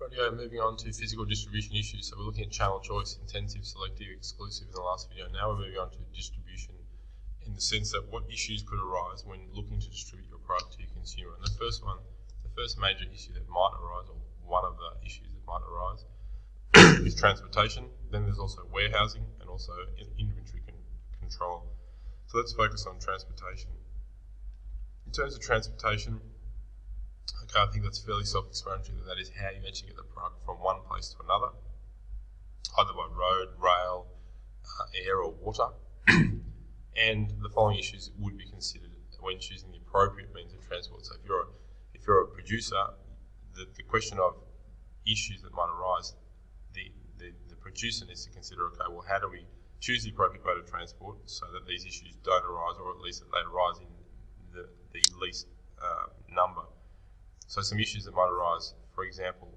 Rightio, moving on to physical distribution issues. So we're looking at channel choice, intensive, selective, exclusive in the last video. Now we're moving on to distribution in the sense that what issues could arise when looking to distribute your product to your consumer. And the first major issue that might arise, or one of the issues that might arise, is transportation. Then there's also warehousing and also inventory control. So let's focus on transportation. In terms of transportation, okay, I think that's fairly self-explanatory. That is how you actually get the product from one place to another, either by road, rail, air or water. And the following issues would be considered when choosing the appropriate means of transport. So if you're a producer, the question of issues that might arise, the producer needs to consider, okay, well, how do we choose the appropriate mode of transport so that these issues don't arise, or at least that they arise in the least number. So some issues that might arise, for example,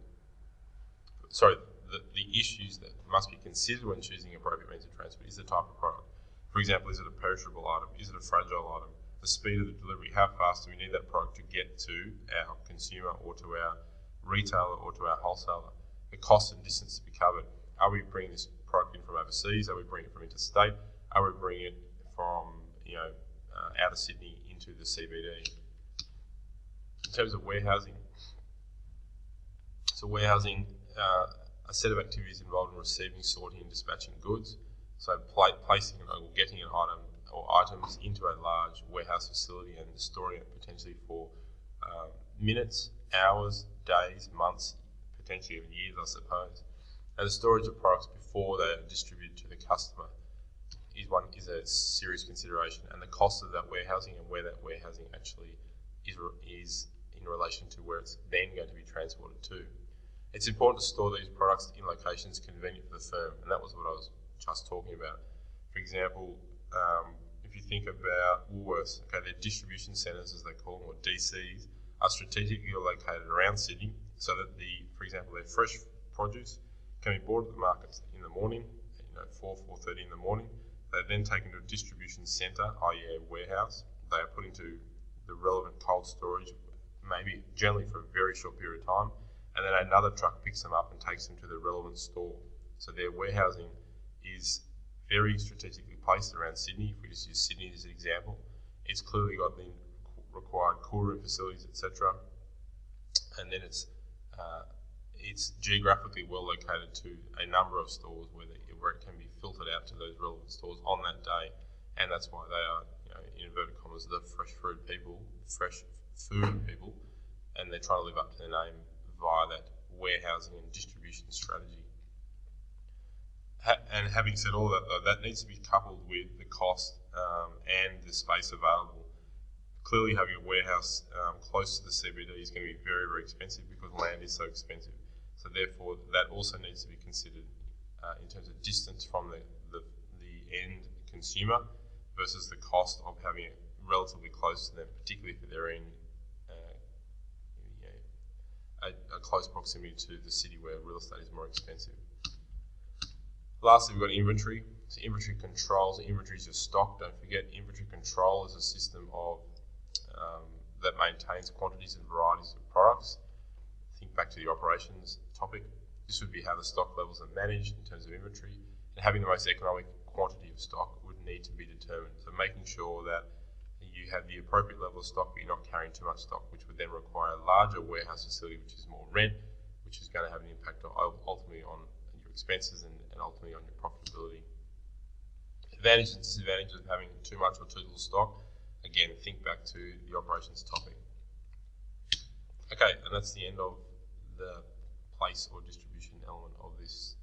the issues that must be considered when choosing appropriate means of transport is the type of product. For example, is it a perishable item? Is it a fragile item? The speed of the delivery, how fast do we need that product to get to our consumer or to our retailer or to our wholesaler? The cost and distance to be covered. Are we bringing this product in from overseas? Are we bringing it from interstate? Are we bringing it from out of Sydney into the CBD? In terms of warehousing, so warehousing, a set of activities involved in receiving, sorting and dispatching goods. So placing or getting an item or items into a large warehouse facility and storing it potentially for minutes, hours, days, months, potentially even years, I suppose. And the storage of products before they are distributed to the customer is a serious consideration, and the cost of that warehousing and where that warehousing actually is in relation to where it's then going to be transported to. It's important to store these products in locations convenient for the firm, and that was what I was just talking about. For example, if you think about Woolworths, okay, their distribution centres, as they call them, or DCs, are strategically located around Sydney so that for example, their fresh produce can be bought at the markets in the morning, 4:30 in the morning. They're then taken to a distribution centre, i.e. a warehouse. They are put into the relevant cold storage, maybe generally for a very short period of time, and then another truck picks them up and takes them to the relevant store. So their warehousing is very strategically placed around Sydney. If we just use Sydney as an example, it's clearly got the required cool room facilities, etc. And then it's geographically well located to a number of stores where it can be filtered out to those relevant stores on that day, and that's why they are, in inverted commas, the fresh food people, and they're trying to live up to their name via that warehousing and distribution strategy. And having said all that, though, that needs to be coupled with the cost and the space available. Clearly, having a warehouse close to the CBD is going to be very, very expensive because land is so expensive. So therefore, that also needs to be considered in terms of distance from the end consumer versus the cost of having it relatively close to them, particularly if they're in a close proximity to the city where real estate is more expensive. Lastly, we've got inventory. So inventory controls. Inventory is your stock. Don't forget, inventory control is a system of that maintains quantities and varieties of products. Think back to the operations topic. This would be how the stock levels are managed in terms of inventory, and having the most economic quantity of stock would need to be determined. So making sure that you have the appropriate level of stock, but you're not carrying too much stock, which would then require a larger warehouse facility, which is more rent, which is going to have an impact ultimately on your expenses and ultimately on your profitability. Advantages and disadvantages of having too much or too little stock. Again, think back to the operations topic. Okay, and that's the end of the place or distribution element of this